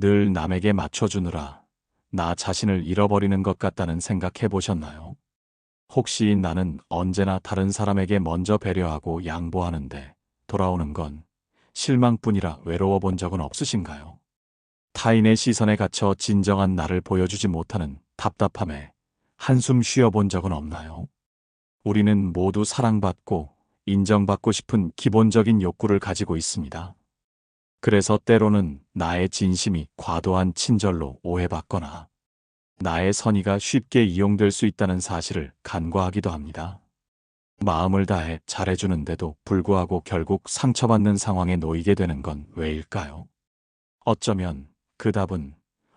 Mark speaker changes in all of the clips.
Speaker 1: 늘 남에게 맞춰주느라 나 자신을 잃어버리는 것 같다는 생각 해보셨나요? 혹시 나는 언제나 다른 사람에게 먼저 배려하고 양보하는데 돌아오는 건 실망뿐이라 외로워 본 적은 없으신가요? 타인의 시선에 갇혀 진정한 나를 보여주지 못하는 답답함에 한숨 쉬어본 적은 없나요? 우리는 모두 사랑받고 인정받고 싶은 기본적인 욕구를 가지고 있습니다. 그래서 때로는 나의 진심이 과도한 친절로 오해받거나 나의 선의가 쉽게 이용될 수 있다는 사실을 간과하기도 합니다. 마음을 다해 잘해주는데도 불구하고 결국 상처받는 상황에 놓이게 되는 건 왜일까요? 어쩌면 그 답은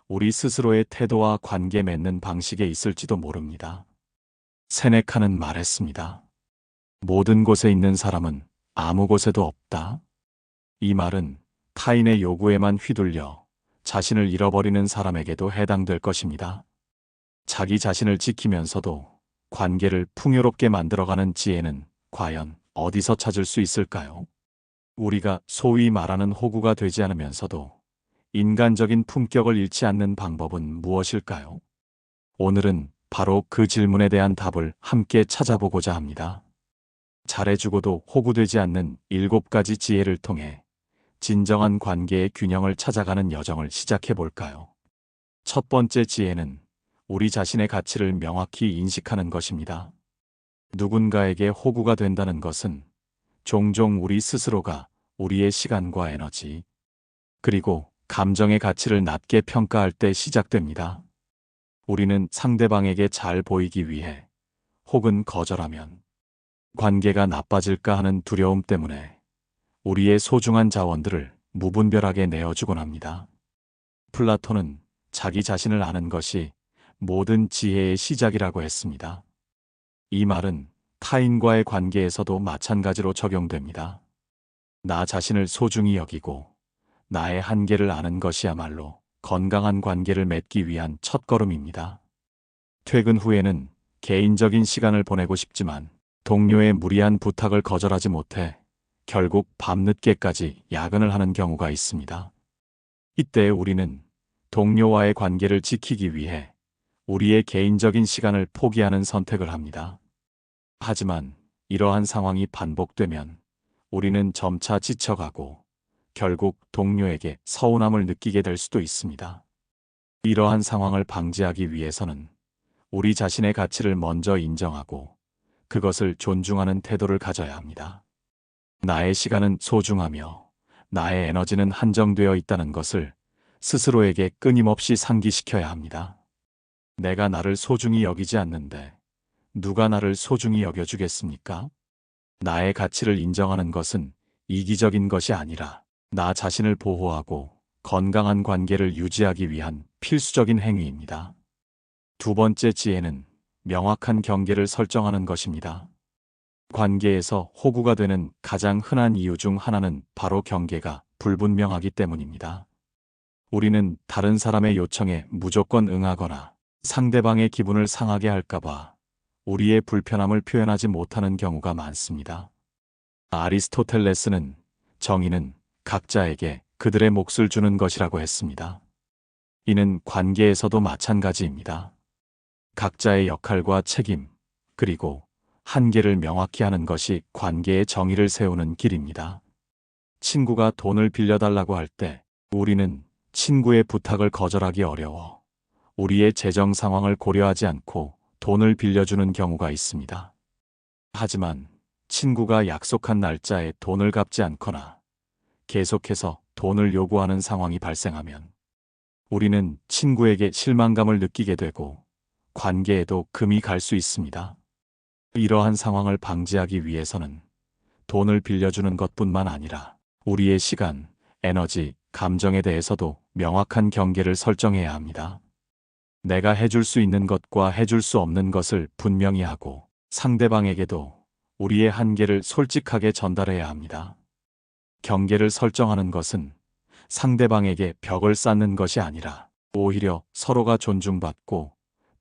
Speaker 1: 우리 스스로의 태도와 관계 맺는 방식에 있을지도 모릅니다. 세네카는 말했습니다. 모든 곳에 있는 사람은 아무 곳에도 없다. 이 말은 타인의 요구에만 휘둘려 자신을 잃어버리는 사람에게도 해당될 것입니다. 자기 자신을 지키면서도 관계를 풍요롭게 만들어가는 지혜는 과연 어디서 찾을 수 있을까요? 우리가 소위 말하는 호구가 되지 않으면서도 인간적인 품격을 잃지 않는 방법은 무엇일까요? 오늘은 바로 그 질문에 대한 답을 함께 찾아보고자 합니다. 잘해주고도 호구되지 않는 7가지 지혜를 통해 진정한 관계의 균형을 찾아가는 여정을 시작해 볼까요? 첫 번째 지혜는 우리 자신의 가치를 명확히 인식하는 것입니다. 누군가에게 호구가 된다는 것은 종종 우리 스스로가 우리의 시간과 에너지, 그리고 감정의 가치를 낮게 평가할 때 시작됩니다. 우리는 상대방에게 잘 보이기 위해 혹은 거절하면 관계가 나빠질까 하는 두려움 때문에 우리의 소중한 자원들을 무분별하게 내어주곤 합니다. 플라톤은 자기 자신을 아는 것이 모든 지혜의 시작이라고 했습니다. 이 말은 타인과의 관계에서도 마찬가지로 적용됩니다. 나 자신을 소중히 여기고 나의 한계를 아는 것이야말로 건강한 관계를 맺기 위한 첫걸음입니다. 퇴근 후에는 개인적인 시간을 보내고 싶지만 동료의 무리한 부탁을 거절하지 못해 결국 밤늦게까지 야근을 하는 경우가 있습니다. 이때 우리는 동료와의 관계를 지키기 위해 우리의 개인적인 시간을 포기하는 선택을 합니다. 하지만 이러한 상황이 반복되면 우리는 점차 지쳐가고 결국 동료에게 서운함을 느끼게 될 수도 있습니다. 이러한 상황을 방지하기 위해서는 우리 자신의 가치를 먼저 인정하고 그것을 존중하는 태도를 가져야 합니다. 나의 시간은 소중하며 나의 에너지는 한정되어 있다는 것을 스스로에게 끊임없이 상기시켜야 합니다. 내가 나를 소중히 여기지 않는데 누가 나를 소중히 여겨주겠습니까? 나의 가치를 인정하는 것은 이기적인 것이 아니라 나 자신을 보호하고 건강한 관계를 유지하기 위한 필수적인 행위입니다. 두 번째 지혜는 명확한 경계를 설정하는 것입니다. 관계에서 호구가 되는 가장 흔한 이유 중 하나는 바로 경계가 불분명하기 때문입니다. 우리는 다른 사람의 요청에 무조건 응하거나 상대방의 기분을 상하게 할까봐 우리의 불편함을 표현하지 못하는 경우가 많습니다. 아리스토텔레스는 정의는 각자에게 그들의 몫을 주는 것이라고 했습니다. 이는 관계에서도 마찬가지입니다. 각자의 역할과 책임, 그리고 한계를 명확히 하는 것이 관계의 정의를 세우는 길입니다. 친구가 돈을 빌려달라고 할 때 우리는 친구의 부탁을 거절하기 어려워 우리의 재정 상황을 고려하지 않고 돈을 빌려주는 경우가 있습니다. 하지만 친구가 약속한 날짜에 돈을 갚지 않거나 계속해서 돈을 요구하는 상황이 발생하면 우리는 친구에게 실망감을 느끼게 되고 관계에도 금이 갈 수 있습니다. 이러한 상황을 방지하기 위해서는 돈을 빌려주는 것뿐만 아니라 우리의 시간, 에너지, 감정에 대해서도 명확한 경계를 설정해야 합니다. 내가 해줄 수 있는 것과 해줄 수 없는 것을 분명히 하고 상대방에게도 우리의 한계를 솔직하게 전달해야 합니다. 경계를 설정하는 것은 상대방에게 벽을 쌓는 것이 아니라 오히려 서로가 존중받고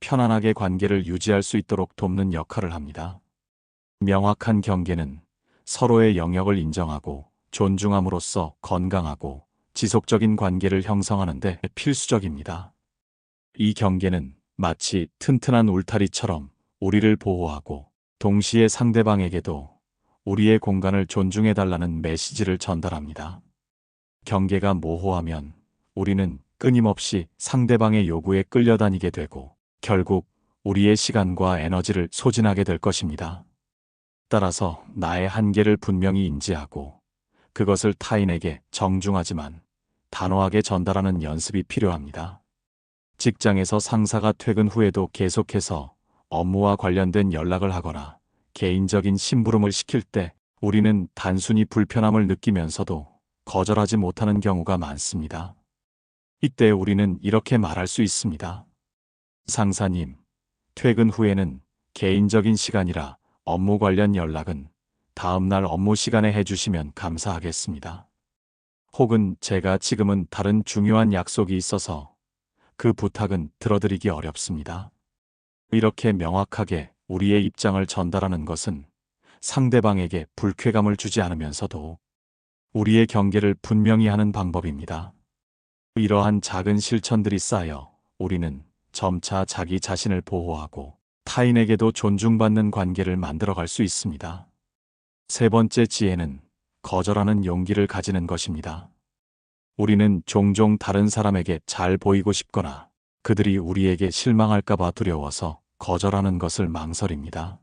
Speaker 1: 편안하게 관계를 유지할 수 있도록 돕는 역할을 합니다. 명확한 경계는 서로의 영역을 인정하고 존중함으로써 건강하고 지속적인 관계를 형성하는 데 필수적입니다. 이 경계는 마치 튼튼한 울타리처럼 우리를 보호하고 동시에 상대방에게도 우리의 공간을 존중해달라는 메시지를 전달합니다. 경계가 모호하면 우리는 끊임없이 상대방의 요구에 끌려다니게 되고 결국 우리의 시간과 에너지를 소진하게 될 것입니다. 따라서 나의 한계를 분명히 인지하고 그것을 타인에게 정중하지만 단호하게 전달하는 연습이 필요합니다. 직장에서 상사가 퇴근 후에도 계속해서 업무와 관련된 연락을 하거나 개인적인 심부름을 시킬 때 우리는 단순히 불편함을 느끼면서도 거절하지 못하는 경우가 많습니다. 이때 우리는 이렇게 말할 수 있습니다. 상사님, 퇴근 후에는 개인적인 시간이라 업무 관련 연락은 다음날 업무 시간에 해주시면 감사하겠습니다. 혹은 제가 지금은 다른 중요한 약속이 있어서 그 부탁은 들어드리기 어렵습니다. 이렇게 명확하게 우리의 입장을 전달하는 것은 상대방에게 불쾌감을 주지 않으면서도 우리의 경계를 분명히 하는 방법입니다. 이러한 작은 실천들이 쌓여 우리는 점차 자기 자신을 보호하고 타인에게도 존중받는 관계를 만들어갈 수 있습니다. 세 번째 지혜는 거절하는 용기를 가지는 것입니다. 우리는 종종 다른 사람에게 잘 보이고 싶거나 그들이 우리에게 실망할까봐 두려워서 거절하는 것을 망설입니다.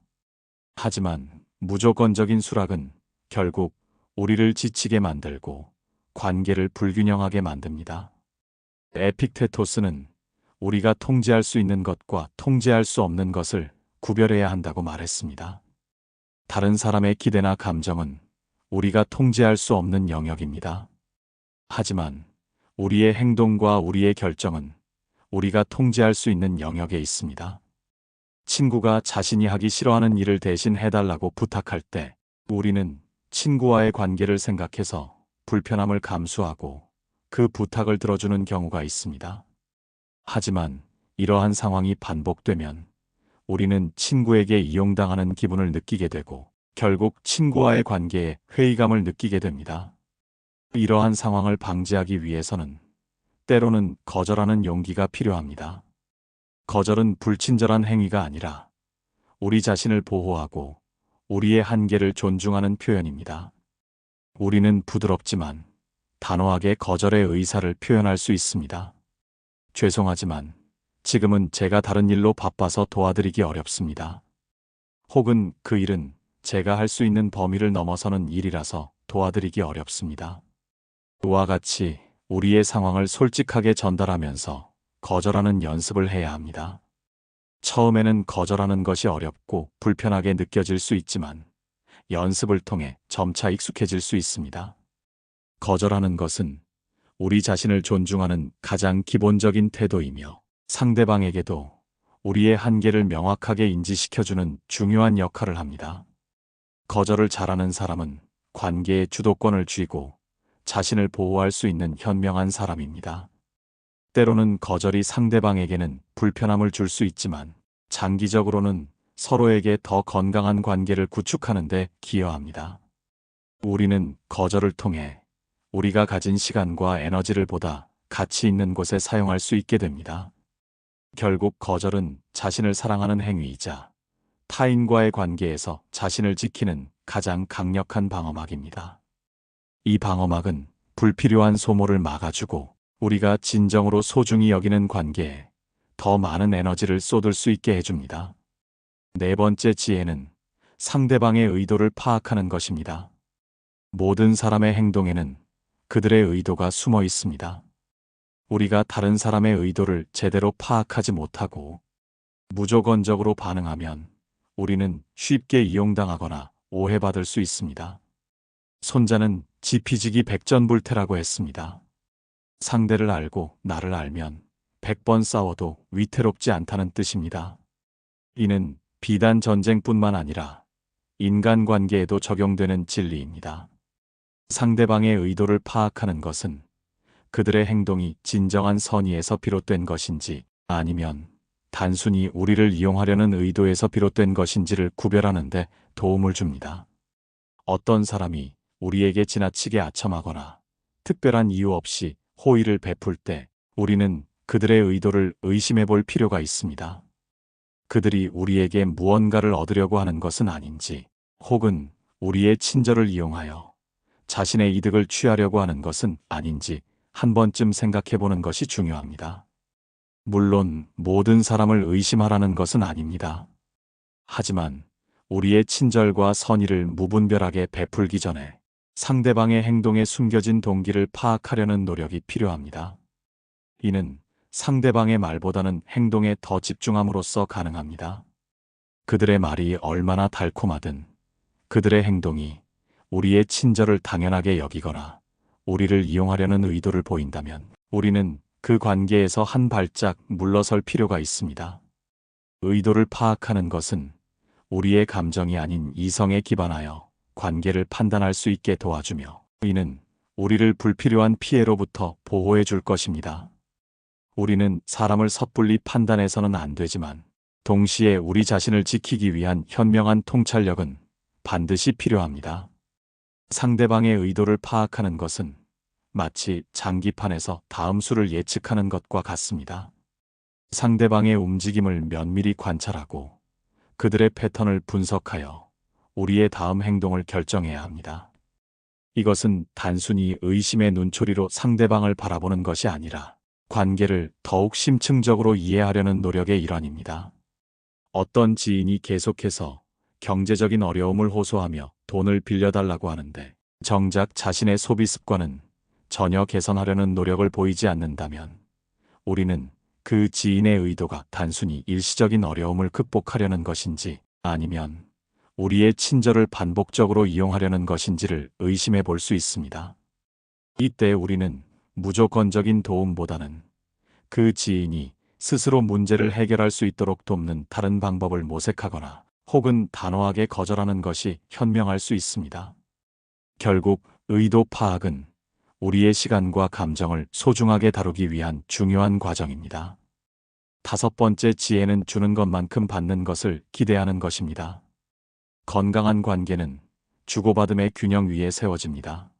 Speaker 1: 하지만 무조건적인 수락은 결국 우리를 지치게 만들고 관계를 불균형하게 만듭니다. 에픽테토스는 우리가 통제할 수 있는 것과 통제할 수 없는 것을 구별해야 한다고 말했습니다. 다른 사람의 기대나 감정은 우리가 통제할 수 없는 영역입니다. 하지만 우리의 행동과 우리의 결정은 우리가 통제할 수 있는 영역에 있습니다. 친구가 자신이 하기 싫어하는 일을 대신 해달라고 부탁할 때 우리는 친구와의 관계를 생각해서 불편함을 감수하고 그 부탁을 들어주는 경우가 있습니다. 하지만 이러한 상황이 반복되면 우리는 친구에게 이용당하는 기분을 느끼게 되고 결국 친구와의 관계에 회의감을 느끼게 됩니다. 이러한 상황을 방지하기 위해서는 때로는 거절하는 용기가 필요합니다. 거절은 불친절한 행위가 아니라 우리 자신을 보호하고 우리의 한계를 존중하는 표현입니다. 우리는 부드럽지만 단호하게 거절의 의사를 표현할 수 있습니다. 죄송하지만 지금은 제가 다른 일로 바빠서 도와드리기 어렵습니다. 혹은 그 일은 제가 할 수 있는 범위를 넘어서는 일이라서 도와드리기 어렵습니다. 이와 같이 우리의 상황을 솔직하게 전달하면서 거절하는 연습을 해야 합니다. 처음에는 거절하는 것이 어렵고 불편하게 느껴질 수 있지만 연습을 통해 점차 익숙해질 수 있습니다. 거절하는 것은 우리 자신을 존중하는 가장 기본적인 태도이며 상대방에게도 우리의 한계를 명확하게 인지시켜주는 중요한 역할을 합니다. 거절을 잘하는 사람은 관계의 주도권을 쥐고 자신을 보호할 수 있는 현명한 사람입니다. 때로는 거절이 상대방에게는 불편함을 줄 수 있지만 장기적으로는 서로에게 더 건강한 관계를 구축하는 데 기여합니다. 우리는 거절을 통해 우리가 가진 시간과 에너지를 보다 가치 있는 곳에 사용할 수 있게 됩니다. 결국 거절은 자신을 사랑하는 행위이자 타인과의 관계에서 자신을 지키는 가장 강력한 방어막입니다. 이 방어막은 불필요한 소모를 막아주고 우리가 진정으로 소중히 여기는 관계에 더 많은 에너지를 쏟을 수 있게 해줍니다. 네 번째 지혜는 상대방의 의도를 파악하는 것입니다. 모든 사람의 행동에는 그들의 의도가 숨어 있습니다. 우리가 다른 사람의 의도를 제대로 파악하지 못하고 무조건적으로 반응하면 우리는 쉽게 이용당하거나 오해받을 수 있습니다. 손자는 지피지기 백전불태라고 했습니다. 상대를 알고 나를 알면 100번 싸워도 위태롭지 않다는 뜻입니다. 이는 비단 전쟁뿐만 아니라 인간관계에도 적용되는 진리입니다. 상대방의 의도를 파악하는 것은 그들의 행동이 진정한 선의에서 비롯된 것인지 아니면 단순히 우리를 이용하려는 의도에서 비롯된 것인지를 구별하는 데 도움을 줍니다. 어떤 사람이 우리에게 지나치게 아첨하거나 특별한 이유 없이 호의를 베풀 때 우리는 그들의 의도를 의심해 볼 필요가 있습니다. 그들이 우리에게 무언가를 얻으려고 하는 것은 아닌지, 혹은 우리의 친절을 이용하여 자신의 이득을 취하려고 하는 것은 아닌지 한 번쯤 생각해 보는 것이 중요합니다. 물론 모든 사람을 의심하라는 것은 아닙니다. 하지만 우리의 친절과 선의를 무분별하게 베풀기 전에 상대방의 행동에 숨겨진 동기를 파악하려는 노력이 필요합니다. 이는 상대방의 말보다는 행동에 더 집중함으로써 가능합니다. 그들의 말이 얼마나 달콤하든 그들의 행동이 우리의 친절을 당연하게 여기거나 우리를 이용하려는 의도를 보인다면 우리는 그 관계에서 한 발짝 물러설 필요가 있습니다. 의도를 파악하는 것은 우리의 감정이 아닌 이성에 기반하여 관계를 판단할 수 있게 도와주며 이는 우리를 불필요한 피해로부터 보호해 줄 것입니다. 우리는 사람을 섣불리 판단해서는 안 되지만 동시에 우리 자신을 지키기 위한 현명한 통찰력은 반드시 필요합니다. 상대방의 의도를 파악하는 것은 마치 장기판에서 다음 수를 예측하는 것과 같습니다. 상대방의 움직임을 면밀히 관찰하고 그들의 패턴을 분석하여 우리의 다음 행동을 결정해야 합니다. 이것은 단순히 의심의 눈초리로 상대방을 바라보는 것이 아니라 관계를 더욱 심층적으로 이해하려는 노력의 일환입니다. 어떤 지인이 계속해서 경제적인 어려움을 호소하며 돈을 빌려달라고 하는데 정작 자신의 소비 습관은 전혀 개선하려는 노력을 보이지 않는다면 우리는 그 지인의 의도가 단순히 일시적인 어려움을 극복하려는 것인지 아니면 우리의 친절을 반복적으로 이용하려는 것인지를 의심해 볼 수 있습니다. 이때 우리는 무조건적인 도움보다는 그 지인이 스스로 문제를 해결할 수 있도록 돕는 다른 방법을 모색하거나 혹은 단호하게 거절하는 것이 현명할 수 있습니다. 결국 의도 파악은 우리의 시간과 감정을 소중하게 다루기 위한 중요한 과정입니다. 다섯 번째 지혜는 주는 것만큼 받는 것을 기대하는 것입니다. 건강한 관계는 주고받음의 균형 위에 세워집니다.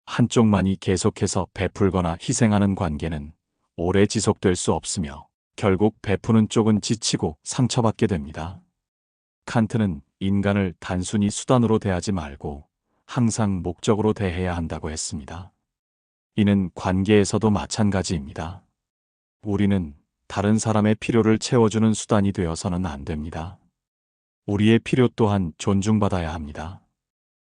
Speaker 1: 한쪽만이 계속해서 베풀거나 희생하는 관계는 오래 지속될 수 없으며 결국 베푸는 쪽은 지치고 상처받게 됩니다. 칸트는 인간을 단순히 수단으로 대하지 말고 항상 목적으로 대해야 한다고 했습니다. 이는 관계에서도 마찬가지입니다. 우리는 다른 사람의 필요를 채워주는 수단이 되어서는 안 됩니다. 우리의 필요 또한 존중받아야 합니다.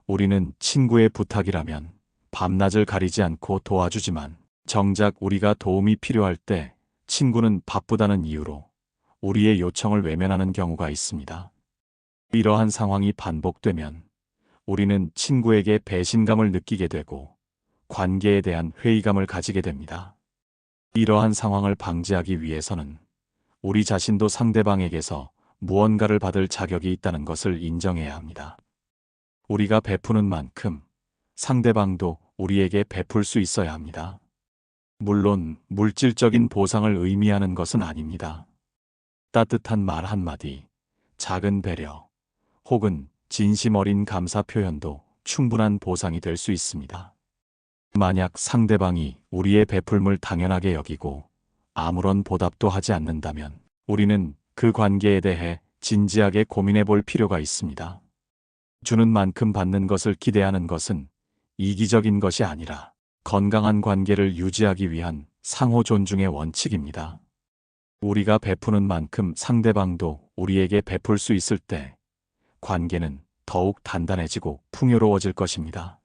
Speaker 1: 우리는 친구의 부탁이라면 밤낮을 가리지 않고 도와주지만 정작 우리가 도움이 필요할 때 친구는 바쁘다는 이유로 우리의 요청을 외면하는 경우가 있습니다. 이러한 상황이 반복되면 우리는 친구에게 배신감을 느끼게 되고 관계에 대한 회의감을 가지게 됩니다. 이러한 상황을 방지하기 위해서는 우리 자신도 상대방에게서 무언가를 받을 자격이 있다는 것을 인정해야 합니다. 우리가 베푸는 만큼 상대방도 우리에게 베풀 수 있어야 합니다. 물론 물질적인 보상을 의미하는 것은 아닙니다. 따뜻한 말 한마디, 작은 배려, 혹은 진심 어린 감사 표현도 충분한 보상이 될 수 있습니다. 만약 상대방이 우리의 베풀물 당연하게 여기고 아무런 보답도 하지 않는다면 우리는 그 관계에 대해 진지하게 고민해 볼 필요가 있습니다. 주는 만큼 받는 것을 기대하는 것은 이기적인 것이 아니라 건강한 관계를 유지하기 위한 상호 존중의 원칙입니다. 우리가 베푸는 만큼 상대방도 우리에게 베풀 수 있을 때 관계는 더욱 단단해지고 풍요로워질 것입니다.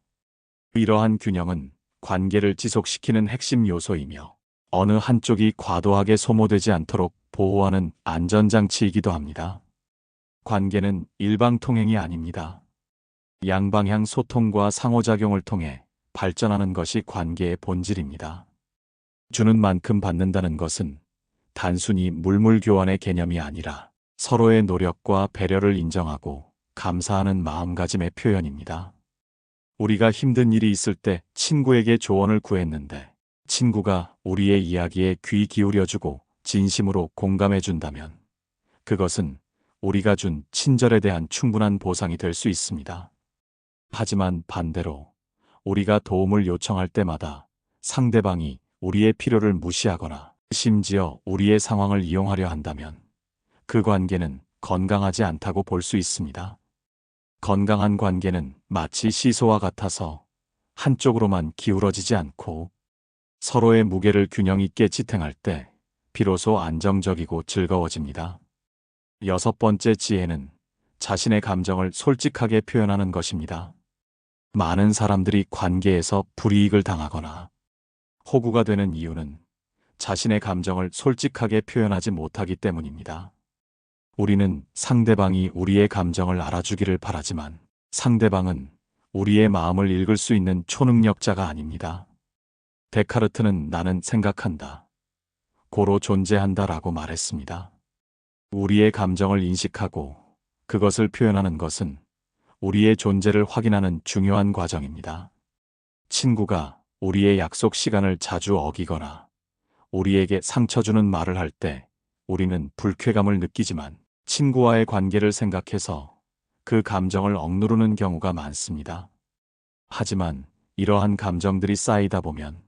Speaker 1: 이러한 균형은 관계를 지속시키는 핵심 요소이며 어느 한쪽이 과도하게 소모되지 않도록 보호하는 안전장치이기도 합니다. 관계는 일방통행이 아닙니다. 양방향 소통과 상호작용을 통해 발전하는 것이 관계의 본질입니다. 주는 만큼 받는다는 것은 단순히 물물교환의 개념이 아니라 서로의 노력과 배려를 인정하고 감사하는 마음가짐의 표현입니다. 우리가 힘든 일이 있을 때 친구에게 조언을 구했는데 친구가 우리의 이야기에 귀 기울여주고 진심으로 공감해준다면 그것은 우리가 준 친절에 대한 충분한 보상이 될 수 있습니다. 하지만 반대로 우리가 도움을 요청할 때마다 상대방이 우리의 필요를 무시하거나 심지어 우리의 상황을 이용하려 한다면 그 관계는 건강하지 않다고 볼 수 있습니다. 건강한 관계는 마치 시소와 같아서 한쪽으로만 기울어지지 않고 서로의 무게를 균형 있게 지탱할 때 비로소 안정적이고 즐거워집니다. 여섯 번째 지혜는 자신의 감정을 솔직하게 표현하는 것입니다. 많은 사람들이 관계에서 불이익을 당하거나 호구가 되는 이유는 자신의 감정을 솔직하게 표현하지 못하기 때문입니다. 우리는 상대방이 우리의 감정을 알아주기를 바라지만 상대방은 우리의 마음을 읽을 수 있는 초능력자가 아닙니다. 데카르트는 나는 생각한다, 고로 존재한다 라고 말했습니다. 우리의 감정을 인식하고 그것을 표현하는 것은 우리의 존재를 확인하는 중요한 과정입니다. 친구가 우리의 약속 시간을 자주 어기거나 우리에게 상처 주는 말을 할 때 우리는 불쾌감을 느끼지만 친구와의 관계를 생각해서 그 감정을 억누르는 경우가 많습니다. 하지만 이러한 감정들이 쌓이다 보면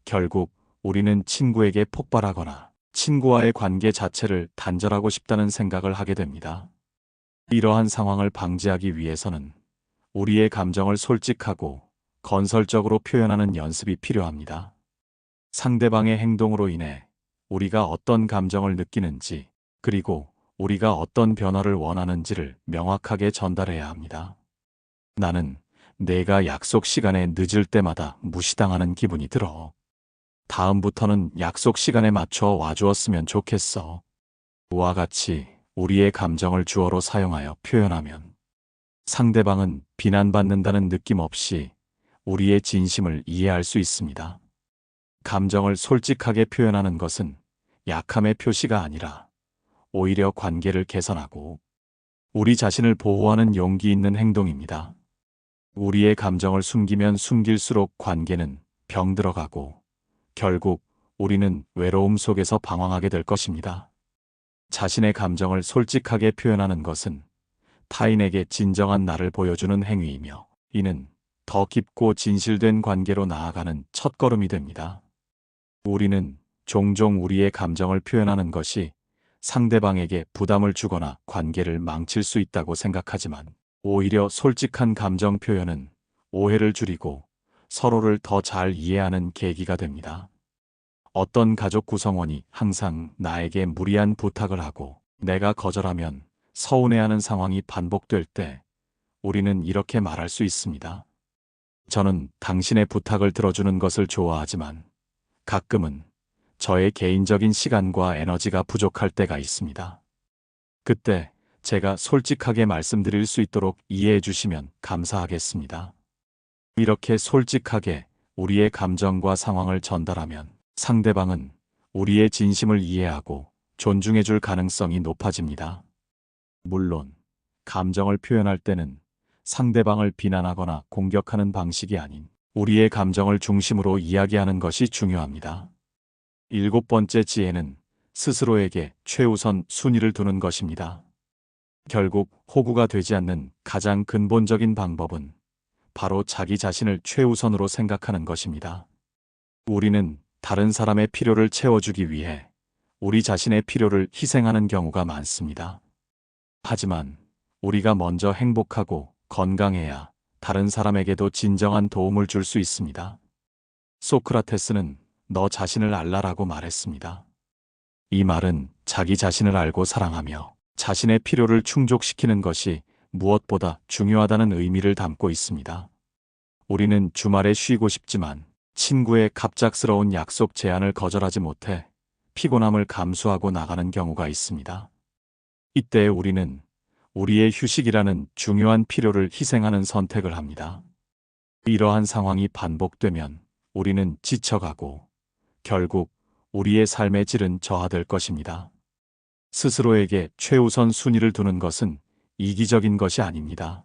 Speaker 1: 결국 우리는 친구에게 폭발하거나 친구와의 관계 자체를 단절하고 싶다는 생각을 하게 됩니다. 이러한 상황을 방지하기 위해서는 우리의 감정을 솔직하고 건설적으로 표현하는 연습이 필요합니다. 상대방의 행동으로 인해 우리가 어떤 감정을 느끼는지, 그리고 우리가 어떤 변화를 원하는지를 명확하게 전달해야 합니다. 나는 내가 약속 시간에 늦을 때마다 무시당하는 기분이 들어. 다음부터는 약속 시간에 맞춰 와주었으면 좋겠어. 와 같이 우리의 감정을 주어로 사용하여 표현하면 상대방은 비난받는다는 느낌 없이 우리의 진심을 이해할 수 있습니다. 감정을 솔직하게 표현하는 것은 약함의 표시가 아니라 오히려 관계를 개선하고 우리 자신을 보호하는 용기 있는 행동입니다. 우리의 감정을 숨기면 숨길수록 관계는 병들어가고 결국 우리는 외로움 속에서 방황하게 될 것입니다. 자신의 감정을 솔직하게 표현하는 것은 타인에게 진정한 나를 보여주는 행위이며 이는 더 깊고 진실된 관계로 나아가는 첫걸음이 됩니다. 우리는 종종 우리의 감정을 표현하는 것이 상대방에게 부담을 주거나 관계를 망칠 수 있다고 생각하지만 오히려 솔직한 감정 표현은 오해를 줄이고 서로를 더 잘 이해하는 계기가 됩니다. 어떤 가족 구성원이 항상 나에게 무리한 부탁을 하고 내가 거절하면 서운해하는 상황이 반복될 때 우리는 이렇게 말할 수 있습니다. 저는 당신의 부탁을 들어주는 것을 좋아하지만 가끔은 저의 개인적인 시간과 에너지가 부족할 때가 있습니다. 그때 제가 솔직하게 말씀드릴 수 있도록 이해해 주시면 감사하겠습니다. 이렇게 솔직하게 우리의 감정과 상황을 전달하면 상대방은 우리의 진심을 이해하고 존중해 줄 가능성이 높아집니다. 물론 감정을 표현할 때는 상대방을 비난하거나 공격하는 방식이 아닌 우리의 감정을 중심으로 이야기하는 것이 중요합니다. 일곱 번째 지혜는 스스로에게 최우선 순위를 두는 것입니다. 결국 호구가 되지 않는 가장 근본적인 방법은 바로 자기 자신을 최우선으로 생각하는 것입니다. 우리는 다른 사람의 필요를 채워주기 위해 우리 자신의 필요를 희생하는 경우가 많습니다. 하지만 우리가 먼저 행복하고 건강해야 다른 사람에게도 진정한 도움을 줄 수 있습니다. 소크라테스는 너 자신을 알라라고 말했습니다. 이 말은 자기 자신을 알고 사랑하며 자신의 필요를 충족시키는 것이 무엇보다 중요하다는 의미를 담고 있습니다. 우리는 주말에 쉬고 싶지만 친구의 갑작스러운 약속 제안을 거절하지 못해 피곤함을 감수하고 나가는 경우가 있습니다. 이때 우리는 우리의 휴식이라는 중요한 필요를 희생하는 선택을 합니다. 이러한 상황이 반복되면 우리는 지쳐가고 결국 우리의 삶의 질은 저하될 것입니다. 스스로에게 최우선 순위를 두는 것은 이기적인 것이 아닙니다.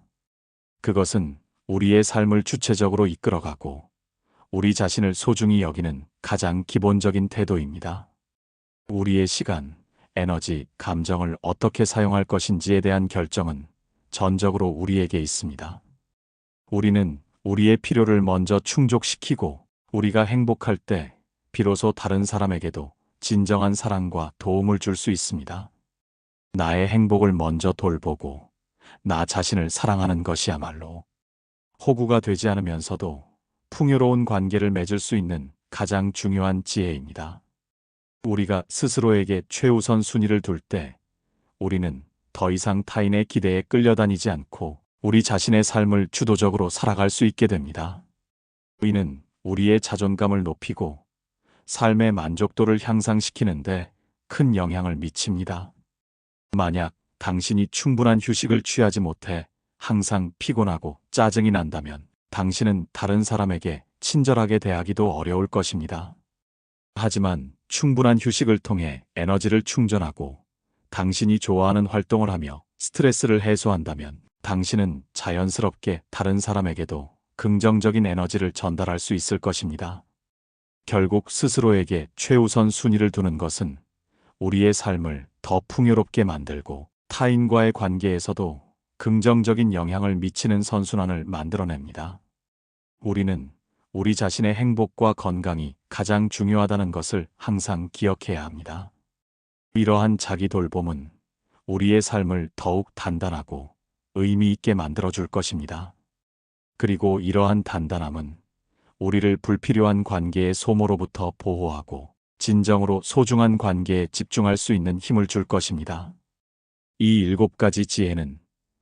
Speaker 1: 그것은 우리의 삶을 주체적으로 이끌어가고 우리 자신을 소중히 여기는 가장 기본적인 태도입니다. 우리의 시간, 에너지, 감정을 어떻게 사용할 것인지에 대한 결정은 전적으로 우리에게 있습니다. 우리는 우리의 필요를 먼저 충족시키고 우리가 행복할 때 비로소 다른 사람에게도 진정한 사랑과 도움을 줄 수 있습니다. 나의 행복을 먼저 돌보고 나 자신을 사랑하는 것이야말로 호구가 되지 않으면서도 풍요로운 관계를 맺을 수 있는 가장 중요한 지혜입니다. 우리가 스스로에게 최우선 순위를 둘 때 우리는 더 이상 타인의 기대에 끌려다니지 않고 우리 자신의 삶을 주도적으로 살아갈 수 있게 됩니다. 이는 우리의 자존감을 높이고 삶의 만족도를 향상시키는데 큰 영향을 미칩니다. 만약 당신이 충분한 휴식을 취하지 못해 항상 피곤하고 짜증이 난다면 당신은 다른 사람에게 친절하게 대하기도 어려울 것입니다. 하지만 충분한 휴식을 통해 에너지를 충전하고 당신이 좋아하는 활동을 하며 스트레스를 해소한다면 당신은 자연스럽게 다른 사람에게도 긍정적인 에너지를 전달할 수 있을 것입니다. 결국 스스로에게 최우선 순위를 두는 것은 우리의 삶을 더 풍요롭게 만들고 타인과의 관계에서도 긍정적인 영향을 미치는 선순환을 만들어냅니다. 우리는 우리 자신의 행복과 건강이 가장 중요하다는 것을 항상 기억해야 합니다. 이러한 자기 돌봄은 우리의 삶을 더욱 단단하고 의미 있게 만들어줄 것입니다. 그리고 이러한 단단함은 우리를 불필요한 관계의 소모로부터 보호하고 진정으로 소중한 관계에 집중할 수 있는 힘을 줄 것입니다. 이 7가지 지혜는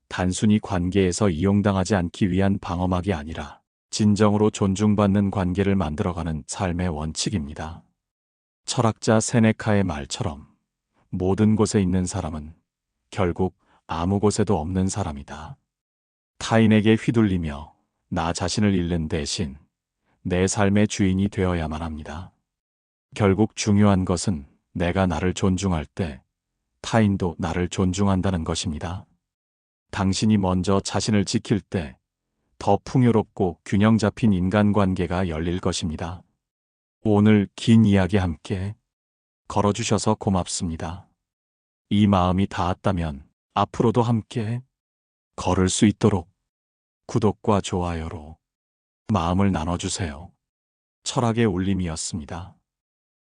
Speaker 1: 단순히 관계에서 이용당하지 않기 위한 방어막이 아니라 진정으로 존중받는 관계를 만들어가는 삶의 원칙입니다. 철학자 세네카의 말처럼 모든 곳에 있는 사람은 결국 아무 곳에도 없는 사람이다. 타인에게 휘둘리며 나 자신을 잃는 대신 내 삶의 주인이 되어야만 합니다. 결국 중요한 것은 내가 나를 존중할 때 타인도 나를 존중한다는 것입니다. 당신이 먼저 자신을 지킬 때 더 풍요롭고 균형 잡힌 인간관계가 열릴 것입니다. 오늘 긴 이야기 함께 걸어주셔서 고맙습니다. 이 마음이 닿았다면 앞으로도 함께 걸을 수 있도록 구독과 좋아요로 마음을 나눠주세요. 철학의 울림이었습니다.